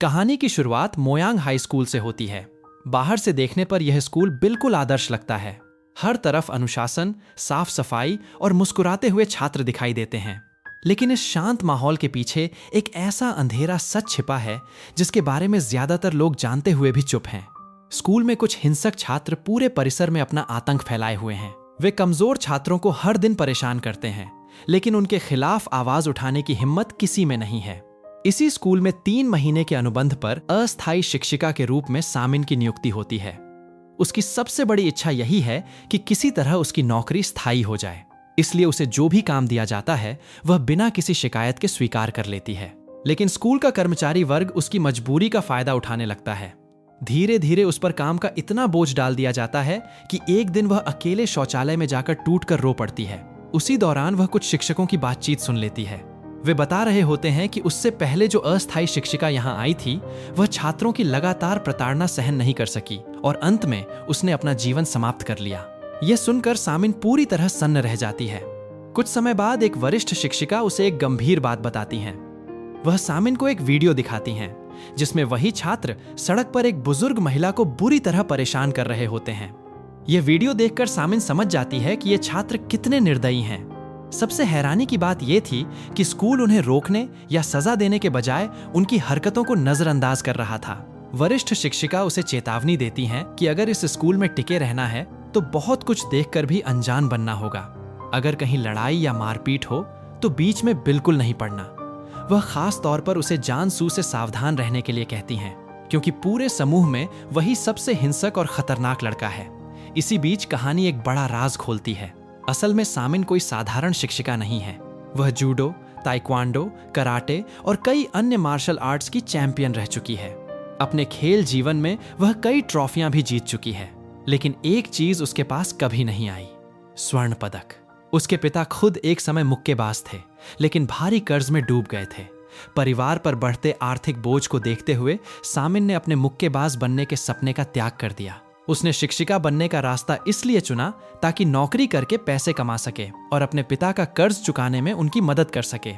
कहानी की शुरुआत मोयांग हाई स्कूल से होती है। बाहर से देखने पर यह स्कूल बिल्कुल आदर्श लगता है। हर तरफ अनुशासन, साफ सफाई और मुस्कुराते हुए छात्र दिखाई देते हैं। लेकिन इस शांत माहौल के पीछे एक ऐसा अंधेरा सच छिपा है जिसके बारे में ज्यादातर लोग जानते हुए भी चुप हैं। स्कूल में कुछ हिंसक छात्र पूरे परिसर में अपना आतंक फैलाए हुए हैं। वे कमजोर छात्रों को हर दिन परेशान करते हैं, लेकिन उनके खिलाफ आवाज उठाने की हिम्मत किसी में नहीं है। इसी स्कूल में 3 महीने के अनुबंध पर अस्थायी शिक्षिका के रूप में सामिन की नियुक्ति होती है। उसकी सबसे बड़ी इच्छा यही है कि किसी तरह उसकी नौकरी स्थायी हो जाए। इसलिए उसे जो भी काम दिया जाता है वह बिना किसी शिकायत के स्वीकार कर लेती है। लेकिन स्कूल का कर्मचारी वर्ग उसकी मजबूरी का फायदा उठाने लगता है। धीरे धीरे उस पर काम का इतना बोझ डाल दिया जाता है कि एक दिन वह अकेले शौचालय में जाकर टूट कर रो पड़ती है। उसी दौरान वह कुछ शिक्षकों की बातचीत सुन लेती है। वे बता रहे होते हैं कि उससे पहले जो अस्थायी शिक्षिका यहाँ आई थी वह छात्रों की लगातार प्रताड़ना सहन नहीं कर सकी और अंत में उसने अपना जीवन समाप्त कर लिया। यह सुनकर सामिन पूरी तरह सन्न रह जाती है। कुछ समय बाद एक वरिष्ठ शिक्षिका उसे एक गंभीर बात बताती हैं। वह सामिन को एक वीडियो दिखाती हैं जिसमें वही छात्र सड़क पर एक बुजुर्ग महिला को बुरी तरह परेशान कर रहे होते हैं। यह वीडियो देखकर सामिन समझ जाती है कि ये छात्र कितने निर्दयी हैं। सबसे हैरानी की बात यह थी कि स्कूल उन्हें रोकने या सजा देने के बजाय उनकी हरकतों को नजरअंदाज कर रहा था। वरिष्ठ शिक्षिका उसे चेतावनी देती हैं कि अगर इस स्कूल में टिके रहना है तो बहुत कुछ देखकर भी अनजान बनना होगा। अगर कहीं लड़ाई या मारपीट हो तो बीच में बिल्कुल नहीं पड़ना। वह खास तौर पर उसे जान-सू से सावधान रहने के लिए कहती हैं, क्योंकि पूरे समूह में वही सबसे हिंसक और खतरनाक लड़का है। इसी बीच कहानी एक बड़ा राज खोलती है। असल में सामिन कोई साधारण शिक्षिका नहीं है। वह जूडो, ताइक्वांडो, कराटे और कई अन्य मार्शल आर्ट्स की चैंपियन रह चुकी है। अपने खेल जीवन में वह कई ट्रॉफियां भी जीत चुकी है। लेकिन एक चीज उसके पास कभी नहीं आई, स्वर्ण पदक। उसके पिता खुद एक समय मुक्केबाज थे, लेकिन भारी कर्ज में डूब गए थे। परिवार पर बढ़ते आर्थिक बोझ को देखते हुए सामिन ने अपने मुक्केबाज बनने के सपने का त्याग कर दिया। उसने शिक्षिका बनने का रास्ता इसलिए चुना ताकि नौकरी करके पैसे कमा सके और अपने पिता का कर्ज चुकाने में उनकी मदद कर सके।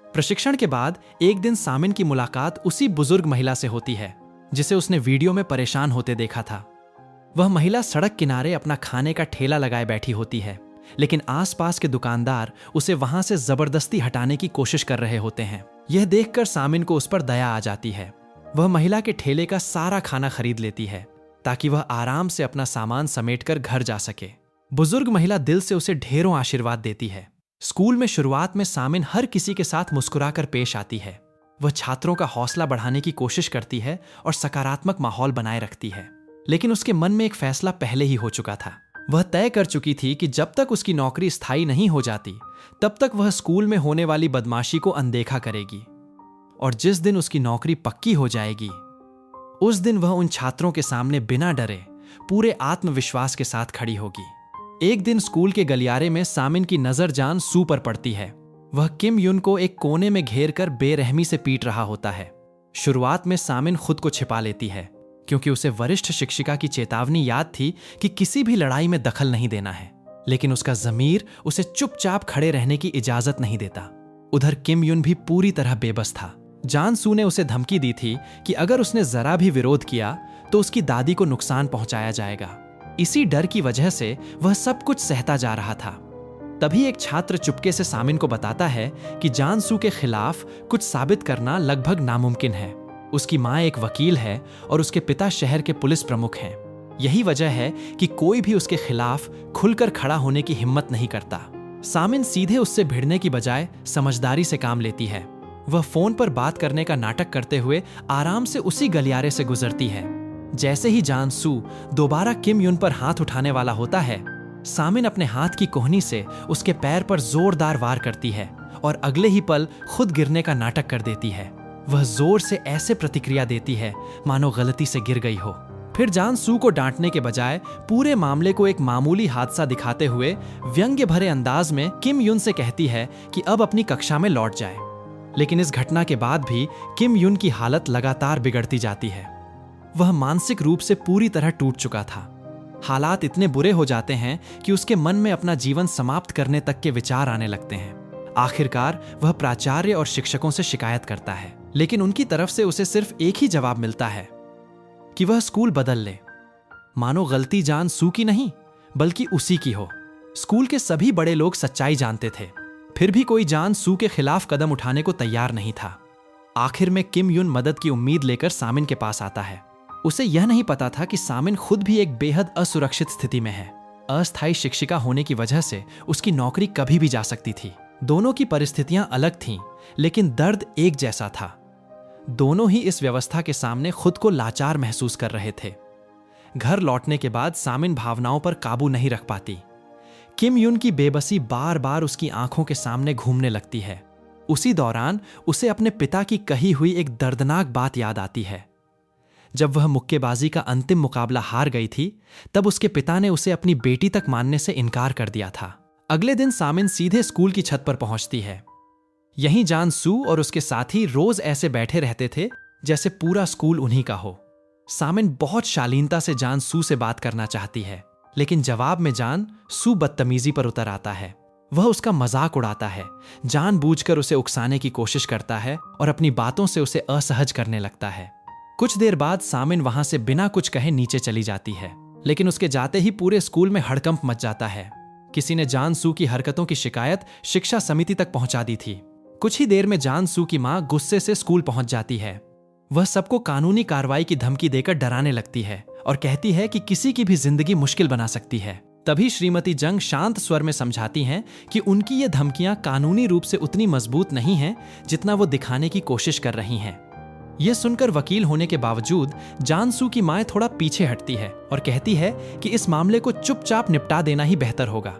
प्रशिक्षण के बाद एक दिन सामिन की मुलाकात उसी बुजुर्ग महिला से होती है जिसे उसने वीडियो में परेशान होते देखा था। वह महिला सड़क किनारे अपना खाने का ठेला लगाए बैठी होती है, लेकिन आसपास के दुकानदार उसे वहां से जबरदस्ती हटाने की कोशिश कर रहे होते हैं। यह देखकर सामिन को उस पर दया आ जाती है। वह महिला के ठेले का सारा खाना खरीद लेती है ताकि वह आराम से अपना सामान समेटकर घर जा सके। बुजुर्ग महिला दिल से उसे ढेरों आशीर्वाद देती है। स्कूल में शुरुआत में सामिन हर किसी के साथ मुस्कुराकर पेश आती है। वह छात्रों का हौसला बढ़ाने की कोशिश करती है और सकारात्मक माहौल बनाए रखती है। लेकिन उसके मन में एक फैसला पहले ही हो चुका था। वह तय कर चुकी थी कि जब तक उसकी नौकरी स्थायी नहीं हो जाती तब तक वह स्कूल में होने वाली बदमाशी को अनदेखा करेगी। और जिस दिन उसकी नौकरी पक्की हो जाएगी उस दिन वह उन छात्रों के सामने बिना डरे पूरे आत्मविश्वास के साथ खड़ी होगी। एक दिन स्कूल के गलियारे में सामिन की नजर जान सू पर पड़ती है। वह किम युन को एक कोने में घेर कर बेरहमी से पीट रहा होता है। शुरुआत में सामिन खुद को छिपा लेती है क्योंकि उसे वरिष्ठ शिक्षिका की चेतावनी याद थी कि किसी भी लड़ाई में दखल नहीं देना है। लेकिन उसका ज़मीर उसे चुपचाप खड़े रहने की इजाजत नहीं देता। उधर किम युन भी पूरी तरह बेबस था। जान सू ने उसे धमकी दी थी कि अगर उसने जरा भी विरोध किया तो उसकी दादी को नुकसान पहुंचाया जाएगा। इसी डर की वजह से वह सब कुछ सहता जा रहा था। तभी एक छात्र चुपके से सामिन को बताता है कि जान सू के खिलाफ कुछ साबित करना लगभग नामुमकिन है। उसकी माँ एक वकील है और उसके पिता शहर के पुलिस प्रमुख हैं। यही वजह है कि कोई भी उसके खिलाफ खुलकर खड़ा होने की हिम्मत नहीं करता। सामिन सीधे उससे भिड़ने की बजाय समझदारी से काम लेती है। वह फोन पर बात करने का नाटक करते हुए आराम से उसी गलियारे से गुजरती है। जैसे ही जान सू दोबारा किम युन पर हाथ उठाने वाला होता है, सामिन अपने हाथ की कोहनी से उसके पैर पर जोरदार वार करती है और अगले ही पल खुद गिरने का नाटक कर देती है। वह जोर से ऐसे प्रतिक्रिया देती है मानो गलती से गिर गई हो। फिर जान सू को डांटने के बजाय पूरे मामले को एक मामूली हादसा दिखाते हुए व्यंग्य भरे अंदाज में किम युन से कहती है कि अब अपनी कक्षा में लौट जाए। लेकिन इस घटना के बाद भी किम युन की हालत लगातार बिगड़ती जाती है। वह मानसिक रूप से पूरी तरह टूट चुका था। हालात इतने बुरे हो जाते हैं कि उसके मन में अपना जीवन समाप्त करने तक के विचार आने लगते हैं। आखिरकार वह प्राचार्य और शिक्षकों से शिकायत करता है, लेकिन उनकी तरफ से उसे सिर्फ एक ही जवाब मिलता है कि वह स्कूल बदल ले। मानो गलती जान सू की नहीं बल्कि उसी की हो। स्कूल के सभी बड़े लोग सच्चाई जानते थे, फिर भी कोई जान सू के खिलाफ कदम उठाने को तैयार नहीं था। आखिर में किम युन मदद की उम्मीद लेकर सामिन के पास आता है। उसे यह नहीं पता था कि सामिन खुद भी एक बेहद असुरक्षित स्थिति में है। अस्थायी शिक्षिका होने की वजह से उसकी नौकरी कभी भी जा सकती थी। दोनों की परिस्थितियां अलग थीं, लेकिन दर्द एक जैसा था। दोनों ही इस व्यवस्था के सामने खुद को लाचार महसूस कर रहे थे। घर लौटने के बाद सामिन भावनाओं पर काबू नहीं रख पाती। किम युन की बेबसी बार बार उसकी आंखों के सामने घूमने लगती है। उसी दौरान उसे अपने पिता की कही हुई एक दर्दनाक बात याद आती है। जब वह मुक्केबाजी का अंतिम मुकाबला हार गई थी, तब उसके पिता ने उसे अपनी बेटी तक मानने से इनकार कर दिया था। अगले दिन सामिन सीधे स्कूल की छत पर पहुंचती है। यहीं जान सू और उसके साथी रोज ऐसे बैठे रहते थे जैसे पूरा स्कूल उन्हीं का हो। सामिन बहुत शालीनता से जान सू से बात करना चाहती है, लेकिन जवाब में जान सू बदतमीजी पर उतर आता है। वह उसका मजाक उड़ाता है, जानबूझकर उसे उकसाने की कोशिश करता है और अपनी बातों से उसे असहज करने लगता है। कुछ देर बाद सामिन वहां से बिना कुछ कहे नीचे चली जाती है, लेकिन उसके जाते ही पूरे स्कूल में हड़कंप मच जाता है। किसी ने जान सू की हरकतों की शिकायत शिक्षा समिति तक पहुंचा दी थी। कुछ ही देर में जान सू की मां गुस्से से स्कूल पहुंच जाती है। वह सबको कानूनी कार्रवाई की धमकी देकर डराने लगती है और कहती है कि किसी की भी जिंदगी मुश्किल बना सकती है। तभी श्रीमती जंग शांत स्वर में समझाती हैं कि उनकी ये धमकियां कानूनी रूप से उतनी मजबूत नहीं हैं जितना वो दिखाने की कोशिश कर रही हैं। यह सुनकर वकील होने के बावजूद जान सू की मां थोड़ा पीछे हटती है और कहती है कि इस मामले को चुपचाप निपटा देना ही बेहतर होगा।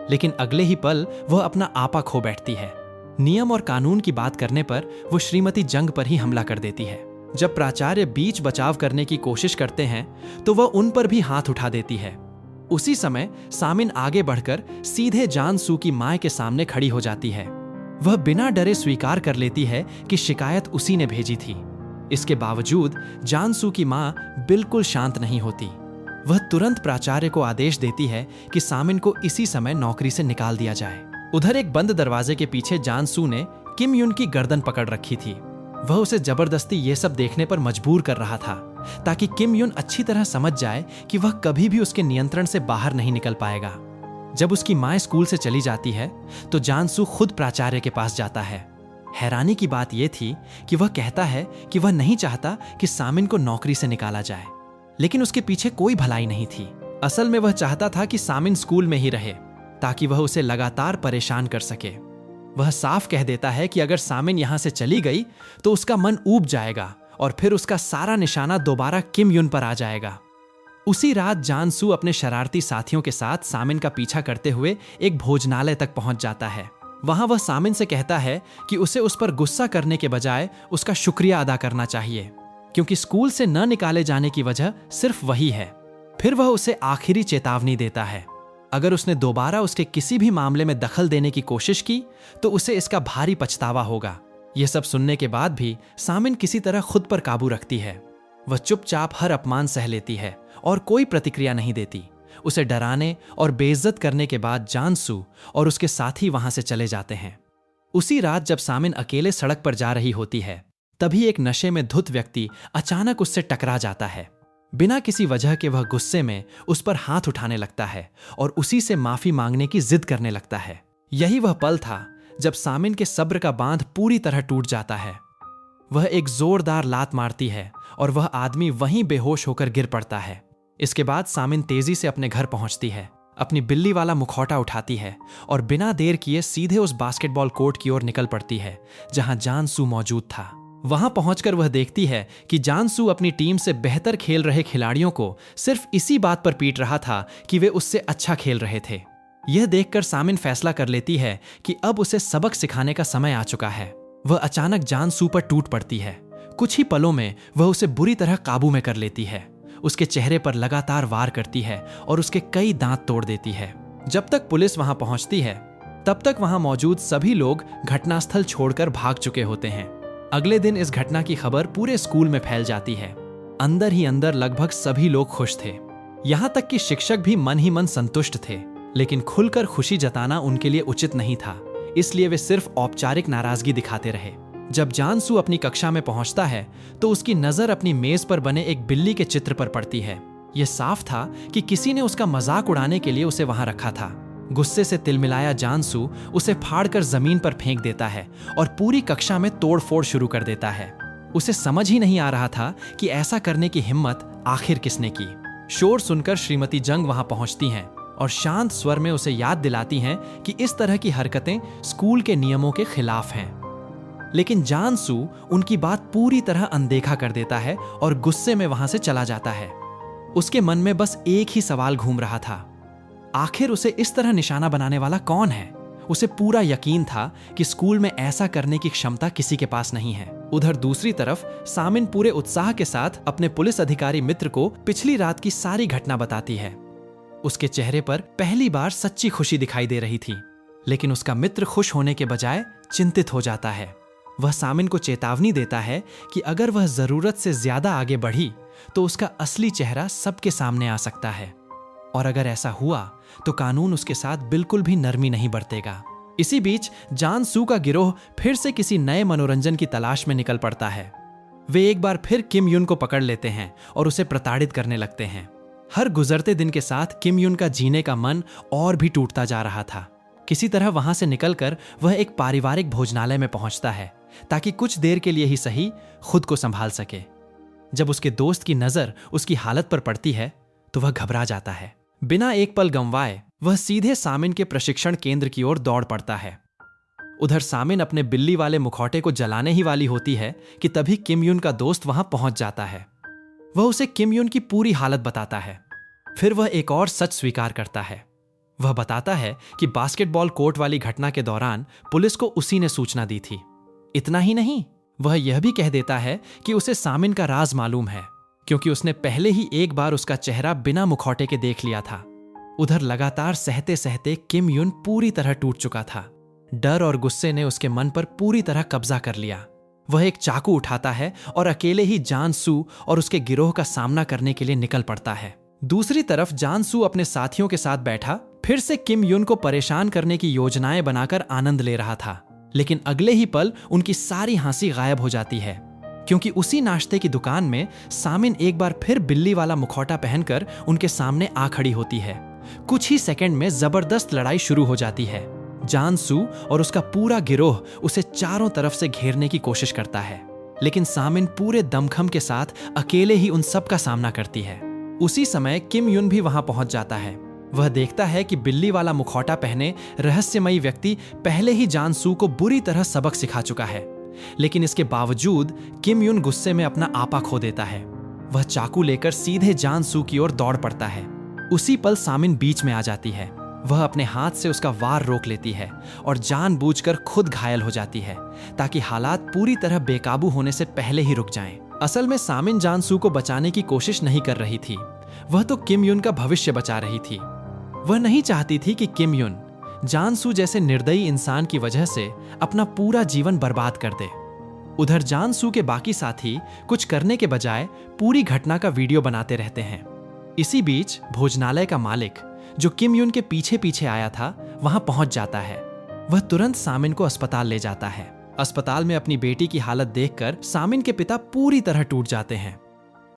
लेकिन अगले ही पल वह अपना आपा खो बैठती है। नियम और कानून की बात करने पर वो श्रीमती जंग पर ही हमला कर देती है। जब प्राचार्य बीच बचाव करने की कोशिश करते हैं तो वह उन पर भी हाथ उठा देती है। उसी समय सामिन आगे बढ़कर सीधे जान सू की मां के सामने खड़ी हो जाती है। वह बिना डरे स्वीकार कर लेती है कि शिकायत उसी ने भेजी थी। इसके बावजूद जान सू की मां बिल्कुल शांत नहीं होती। वह तुरंत प्राचार्य को आदेश देती है कि सामिन को इसी समय नौकरी से निकाल दिया जाए। उधर एक बंद दरवाजे के पीछे जान सू ने किम युन की गर्दन पकड़ रखी थी। वह उसे जबरदस्ती ये सब देखने पर मजबूर कर रहा था ताकि किम युन अच्छी तरह समझ जाए कि वह कभी भी उसके नियंत्रण से बाहर नहीं निकल पाएगा। जब उसकी मां स्कूल से चली जाती है तो जान सू खुद प्राचार्य के पास जाता है। हैरानी की बात यह थी कि वह कहता है कि वह नहीं चाहता कि सामिन को नौकरी से निकाला जाए, लेकिन उसके पीछे कोई भलाई नहीं थी। असल में वह चाहता था कि सामिन स्कूल में ही रहे ताकि वह उसे लगातार परेशान कर सके। वह साफ कह देता है कि अगर सामिन यहां से चली गई तो उसका मन ऊब जाएगा और फिर उसका सारा निशाना दोबारा किम युन पर आ जाएगा। उसी रात जान सू अपने शरारती साथियों के साथ सामिन का पीछा करते हुए एक भोजनालय तक पहुंच जाता है। वहां वह सामिन से कहता है कि उसे उस पर गुस्सा करने के बजाय उसका शुक्रिया अदा करना चाहिए, क्योंकि स्कूल से न निकाले जाने की वजह सिर्फ वही है। फिर वह उसे आखिरी चेतावनी देता है, अगर उसने दोबारा उसके किसी भी मामले में दखल देने की कोशिश की तो उसे इसका भारी पछतावा होगा। यह सब सुनने के बाद भी सामिन किसी तरह खुद पर काबू रखती है। वह चुपचाप हर अपमान सह लेती है और कोई प्रतिक्रिया नहीं देती। उसे डराने और बेइज्जत करने के बाद जान सू और उसके साथी वहां से चले जाते हैं। उसी रात जब सामिन अकेले सड़क पर जा रही होती है, तभी एक नशे में धुत व्यक्ति अचानक उससे टकरा जाता है। बिना किसी वजह के वह गुस्से में उस पर हाथ उठाने लगता है और उसी से माफी मांगने की जिद करने लगता है। यही वह पल था जब सामिन के सब्र का बांध पूरी तरह टूट जाता है। वह एक जोरदार लात मारती है और वह आदमी वहीं बेहोश होकर गिर पड़ता है। इसके बाद सामिन तेजी से अपने घर पहुंचती है, अपनी बिल्ली वाला मुखौटा उठाती है और बिना देर किए सीधे उस बास्केटबॉल कोर्ट की ओर निकल पड़ती है जहां जान सू मौजूद था। वहां पहुंचकर वह देखती है कि जान सू अपनी टीम से बेहतर खेल रहे खिलाड़ियों को सिर्फ इसी बात पर पीट रहा था कि वे उससे अच्छा खेल रहे थे। यह देखकर सामिन फैसला कर लेती है कि अब उसे सबक सिखाने का समय आ चुका है। वह अचानक जान सू पर टूट पड़ती है। कुछ ही पलों में वह उसे बुरी तरह काबू में कर लेती है। उसके चेहरे पर लगातार वार करती है और उसके कई दांत तोड़ देती है। जब तक पुलिस वहां पहुंचती है, तब तक वहां मौजूद सभी लोग घटनास्थल छोड़कर भाग चुके होते हैं। अगले दिन इस घटना की खबर पूरे स्कूल में फैल जाती है। अंदर ही अंदर लगभग सभी लोग खुश थे। यहां तक कि शिक्षक भी मन ही मन संतुष्ट थे, लेकिन खुलकर खुशी जताना उनके लिए उचित नहीं था, इसलिए वे सिर्फ औपचारिक नाराजगी दिखाते रहे। जब जानसू अपनी कक्षा में पहुंचता है तो उसकी नजर अपनी मेज पर बने एक बिल्ली के चित्र पर पड़ती है। यह साफ था कि किसी ने उसका मजाक उड़ाने के लिए उसे वहां रखा था। गुस्से से तिलमिलाया जानसू उसे फाड़कर जमीन पर फेंक देता है और पूरी कक्षा में तोड़फोड़ शुरू कर देता है। उसे समझ ही नहीं आ रहा था कि ऐसा करने की हिम्मत आखिर किसने की। शोर सुनकर श्रीमती जंग वहां पहुंचती हैं और शांत स्वर में उसे याद दिलाती हैं कि इस तरह की हरकतें स्कूल के नियमों के खिलाफ हैं। लेकिन जानसू उनकी बात पूरी तरह अनदेखा कर देता है और गुस्से में वहां से चला जाता है। उसके मन में बस एक ही सवाल घूम रहा था, आखिर उसे इस तरह निशाना बनाने वाला कौन है। उसे पूरा यकीन था कि स्कूल में ऐसा करने की क्षमता किसी के पास नहीं है। उधर दूसरी तरफ सामिन पूरे उत्साह के साथ अपने पुलिस अधिकारी मित्र को पिछली रात की सारी घटना बताती है। उसके चेहरे पर पहली बार सच्ची खुशी दिखाई दे रही थी, लेकिन उसका मित्र खुश होने के बजाय चिंतित हो जाता है। वह सामिन को चेतावनी देता है कि अगर वह जरूरत से ज्यादा आगे बढ़ी तो उसका असली चेहरा सबके सामने आ सकता है, और अगर ऐसा हुआ तो कानून उसके साथ बिल्कुल भी नरमी नहीं बरतेगा। इसी बीच जानसू का गिरोह फिर से किसी नए मनोरंजन की तलाश में निकल पड़ता है। वे एक बार फिर किम युन को पकड़ लेते हैं और उसे प्रताड़ित करने लगते हैं। हर गुजरते दिन के साथ किम युन का जीने का मन और भी टूटता जा रहा था। किसी तरह वहां से निकलकर वह एक पारिवारिक भोजनालय में पहुंचता है ताकि कुछ देर के लिए ही सही खुद को संभाल सके। जब उसके दोस्त की नजर उसकी हालत पर पड़ती है तो वह घबरा जाता है। बिना एक पल गंवाए वह सीधे सामिन के प्रशिक्षण केंद्र की ओर दौड़ पड़ता है। उधर सामिन अपने बिल्ली वाले मुखौटे को जलाने ही वाली होती है कि तभी किम युन का दोस्त वहां पहुंच जाता है। वह उसे किम युन की पूरी हालत बताता है। फिर वह एक और सच स्वीकार करता है। वह बताता है कि बास्केटबॉल कोर्ट वाली घटना के दौरान पुलिस को उसी ने सूचना दी थी। इतना ही नहीं, वह यह भी कह देता है कि उसे सामिन का राज मालूम है, क्योंकि उसने पहले ही एक बार उसका चेहरा बिना मुखौटे के देख लिया था। उधर लगातार सहते सहते किम युन पूरी तरह टूट चुका था। डर और गुस्से ने उसके मन पर पूरी तरह कब्जा कर लिया। वह एक चाकू उठाता है और अकेले ही जानसू और उसके गिरोह का सामना करने के लिए निकल पड़ता है। दूसरी तरफ जानसू अपने साथियों के साथ बैठा फिर से किम युन को परेशान करने की योजनाएं बनाकर आनंद ले रहा था। लेकिन अगले ही पल उनकी सारी हंसी गायब हो जाती है, क्योंकि उसी नाश्ते की दुकान में सामिन एक बार फिर बिल्ली वाला मुखौटा पहनकर उनके सामने आ खड़ी होती है। कुछ ही सेकंड में जबरदस्त लड़ाई शुरू हो जाती है। जानसू और उसका पूरा गिरोह उसे चारों तरफ से घेरने की कोशिश करता है, लेकिन सामिन पूरे दमखम के साथ अकेले ही उन सब का सामना करती है। उसी समय किम युन भी वहां पहुंच जाता है। वह देखता है कि बिल्ली वाला मुखौटा पहने रहस्यमयी व्यक्ति पहले ही जानसू को बुरी तरह सबक सिखा चुका है, लेकिन इसके बावजूद किम युन गुस्से में अपना आपा खो देता है। वह चाकू लेकर सीधे जानसू की ओर दौड़ पड़ता है। उसी पल सामिन बीच में आ जाती है। वह अपने हाथ से उसका वार रोक लेती है और जानबूझकर खुद घायल हो जाती है ताकि हालात पूरी तरह बेकाबू होने से पहले ही रुक जाएं। असल में सामिन जानसू को बचाने की कोशिश नहीं कर रही थी, वह तो किम युन का भविष्य बचा रही थी। वह नहीं चाहती थी कि किम युन जानसू जैसे निर्दयी इंसान की वजह से अपना पूरा जीवन बर्बाद कर दे। उधर जानसू के बाकी साथी कुछ करने के बजाय पूरी घटना का वीडियो बनाते रहते हैं। इसी बीच भोजनालय का मालिक, जो किम युन के पीछे पीछे आया था, वहां पहुंच जाता है। वह तुरंत सामिन को अस्पताल ले जाता है। अस्पताल में अपनी बेटी की हालत देखकर सामिन के पिता पूरी तरह टूट जाते हैं।